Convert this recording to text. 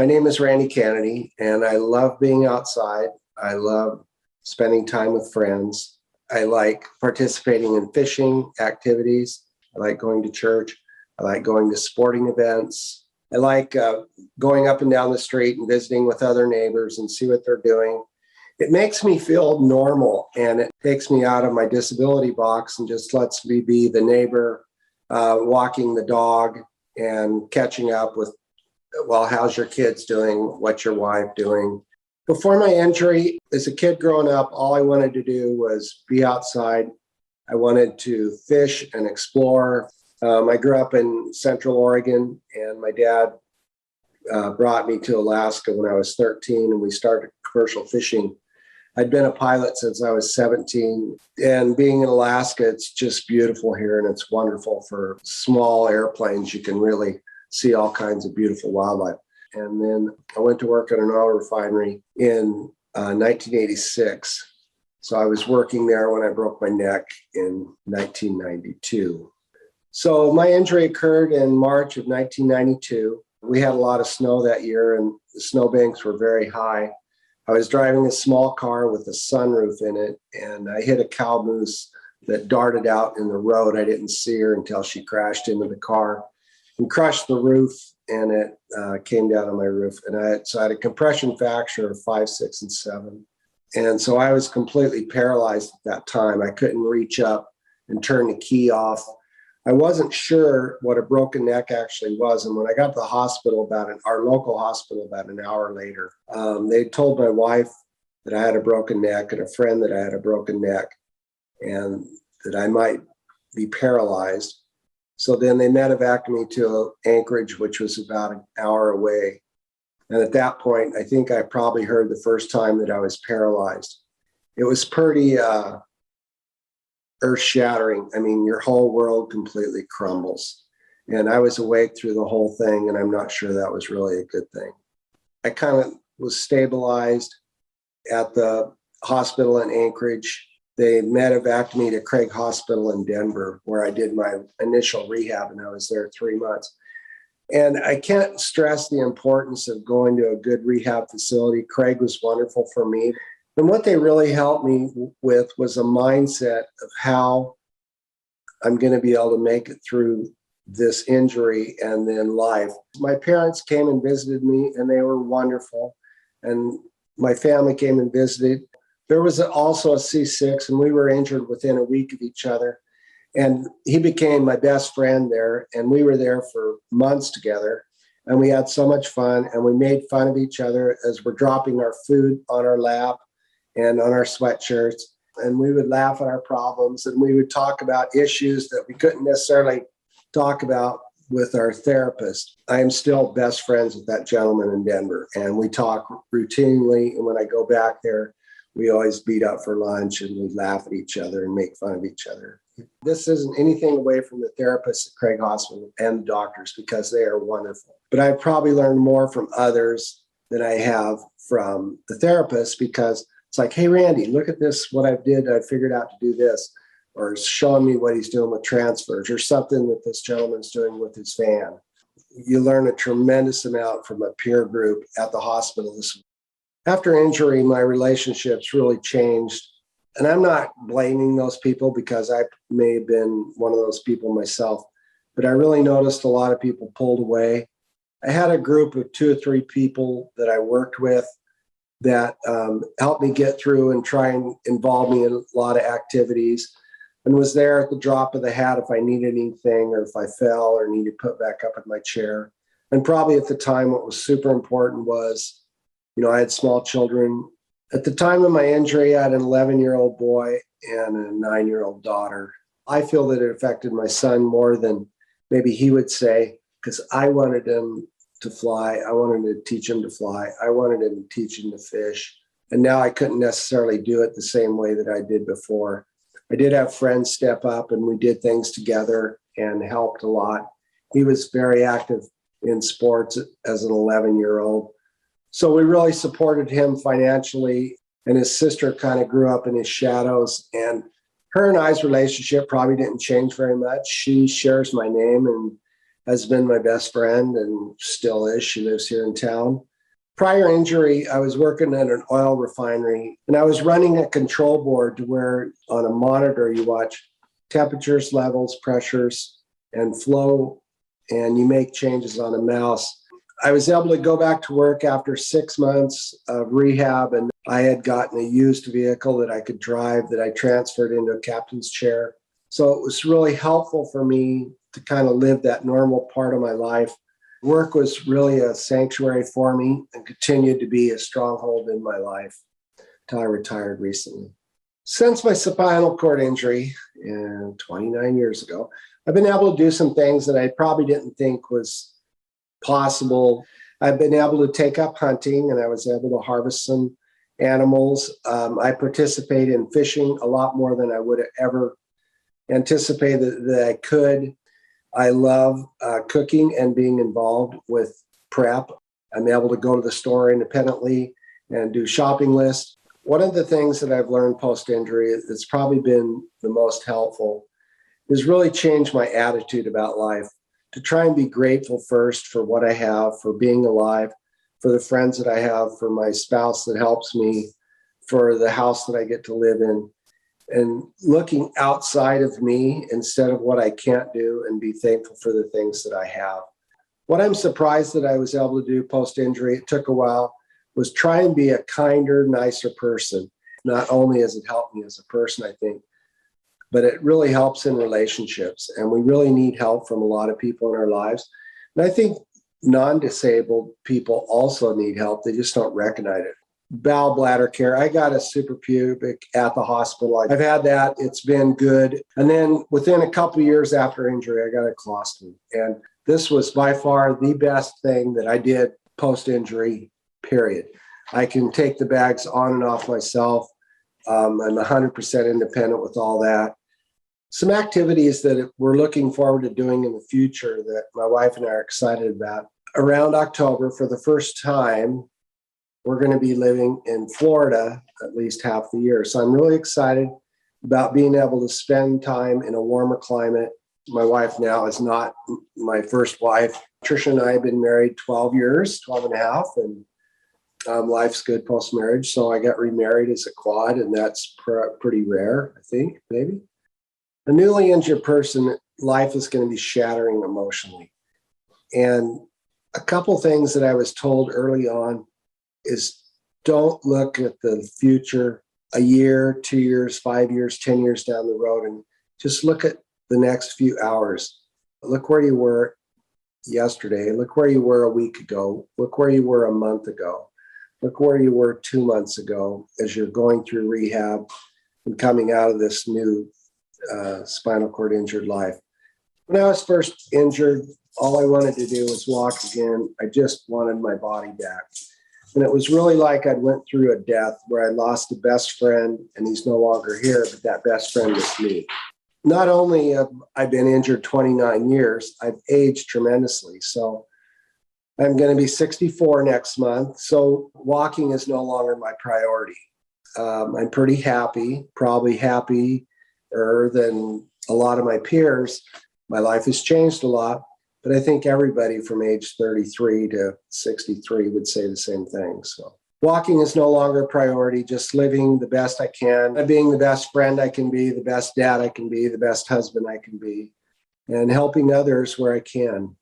My name is Randy Canady, and I love being outside. I love spending time with friends. I like participating in fishing activities. I like going to church. I like going to sporting events. I like going up and down the street and visiting with other neighbors and see what they're doing. It makes me feel normal, and it takes me out of my disability box and just lets me be the neighbor walking the dog and catching up with, well, how's your kids doing? What's your wife doing? Before my injury, as a kid growing up, all I wanted to do was be outside. I wanted to fish and explore. I grew up in Central Oregon, and my dad brought me to Alaska when I was 13, and we started commercial fishing. I'd been a pilot since I was 17, and being in Alaska, it's just beautiful here, and it's wonderful for small airplanes. You can really see all kinds of beautiful wildlife. And then I went to work at an oil refinery in 1986. So I was working there when I broke my neck in 1992. So my injury occurred in March of 1992. We had a lot of snow that year, and the snowbanks were very high. I was driving a small car with a sunroof in it, and I hit a cow moose that darted out in the road. I didn't see her until she crashed into the car and crushed the roof, and it came down on my roof. And I had a compression fracture of 5, 6, and 7. And so I was completely paralyzed at that time. I couldn't reach up and turn the key off. I wasn't sure what a broken neck actually was. And when I got to the hospital, our local hospital, about an hour later, they told my wife that I had a broken neck and a friend that I had a broken neck and that I might be paralyzed. So then they medevaced me to Anchorage, which was about an hour away. And at that point, I think I probably heard the first time that I was paralyzed. It was pretty earth-shattering. I mean, your whole world completely crumbles. And I was awake through the whole thing, and I'm not sure that was really a good thing. I kind of was stabilized at the hospital in Anchorage. They medevaced me to Craig Hospital in Denver, where I did my initial rehab, and I was there 3 months. And I can't stress the importance of going to a good rehab facility. Craig was wonderful for me. And what they really helped me with was a mindset of how I'm going to be able to make it through this injury and then life. My parents came and visited me, and they were wonderful. And my family came and visited. There was also a C6, and we were injured within a week of each other. And he became my best friend there, and we were there for months together. And we had so much fun, and we made fun of each other as we're dropping our food on our lap and on our sweatshirts. And we would laugh at our problems, and we would talk about issues that we couldn't necessarily talk about with our therapist. I am still best friends with that gentleman in Denver, and we talk routinely. And when I go back there, we always meet up for lunch, and we laugh at each other and make fun of each other. This isn't anything away from the therapists at Craig Hospital and the doctors, because they are wonderful. But I've probably learned more from others than I have from the therapists, because it's like, hey, Randy, look at this, what I did. I figured out to do this, or showing me what he's doing with transfers, or something that this gentleman's doing with his van. You learn a tremendous amount from a peer group at the hospital. After injury, my relationships really changed. And I'm not blaming those people, because I may have been one of those people myself, but I really noticed a lot of people pulled away. I had a group of 2 or 3 people that I worked with that helped me get through and try and involve me in a lot of activities, and was there at the drop of the hat if I needed anything, or if I fell or needed put back up in my chair. And probably at the time, what was super important was, I had small children. At the time of my injury, I had an 11-year-old boy and a 9-year-old daughter. I feel that it affected my son more than maybe he would say, because I wanted him to fly. I wanted to teach him to fly. I wanted him to teach him to fish. And now I couldn't necessarily do it the same way that I did before. I did have friends step up, and we did things together and helped a lot. He was very active in sports as an 11-year-old. So we really supported him financially, and his sister kind of grew up in his shadows. And her and I's relationship probably didn't change very much. She shares my name and has been my best friend, and still is. She lives here in town. Prior injury, I was working at an oil refinery, and I was running a control board to where on a monitor you watch temperatures, levels, pressures, and flow, and you make changes on a mouse. I was able to go back to work after 6 months of rehab, and I had gotten a used vehicle that I could drive that I transferred into a captain's chair. So it was really helpful for me to kind of live that normal part of my life. Work was really a sanctuary for me and continued to be a stronghold in my life until I retired recently. Since my spinal cord injury 29 years ago, I've been able to do some things that I probably didn't think was possible. I've been able to take up hunting, and I was able to harvest some animals. I participate in fishing a lot more than I would have ever anticipated that I could. I love cooking and being involved with prep. I'm able to go to the store independently and do shopping lists. One of the things that I've learned post-injury that's probably been the most helpful is really change my attitude about life, to try and be grateful first for what I have, for being alive, for the friends that I have, for my spouse that helps me, for the house that I get to live in, and looking outside of me instead of what I can't do, and be thankful for the things that I have. What I'm surprised that I was able to do post-injury, it took a while, was try and be a kinder, nicer person. Not only has it helped me as a person, I think, but it really helps in relationships. And we really need help from a lot of people in our lives. And I think non-disabled people also need help. They just don't recognize it. Bowel bladder care. I got a suprapubic at the hospital. I've had that. It's been good. And then within a couple of years after injury, I got a colostomy. And this was by far the best thing that I did post-injury, period. I can take the bags on and off myself. I'm 100% independent with all that. Some activities that we're looking forward to doing in the future that my wife and I are excited about. Around October, for the first time, we're going to be living in Florida at least half the year. So I'm really excited about being able to spend time in a warmer climate. My wife now is not my first wife. Tricia and I have been married 12 years, 12 and a half, and life's good post-marriage. So I got remarried as a quad, and that's pretty rare, I think, maybe. A newly injured person, life is going to be shattering emotionally. And a couple things that I was told early on is don't look at the future a year, 2 years, 5 years, 10 years down the road, and just look at the next few hours. Look where you were yesterday. Look where you were a week ago. Look where you were a month ago. Look where you were 2 months ago as you're going through rehab and coming out of this new spinal cord injured life. When I was first injured, all I wanted to do was walk again. I just wanted my body back. And it was really like I went through a death where I lost a best friend and he's no longer here, but that best friend was me. Not only have I been injured 29 years, I've aged tremendously. So I'm going to be 64 next month. So walking is no longer my priority. I'm pretty happy, probably happier than a lot of my peers. My life has changed a lot. But I think everybody from age 33 to 63 would say the same thing. So walking is no longer a priority, just living the best I can, being the best friend I can be, the best dad I can be, the best husband I can be, and helping others where I can.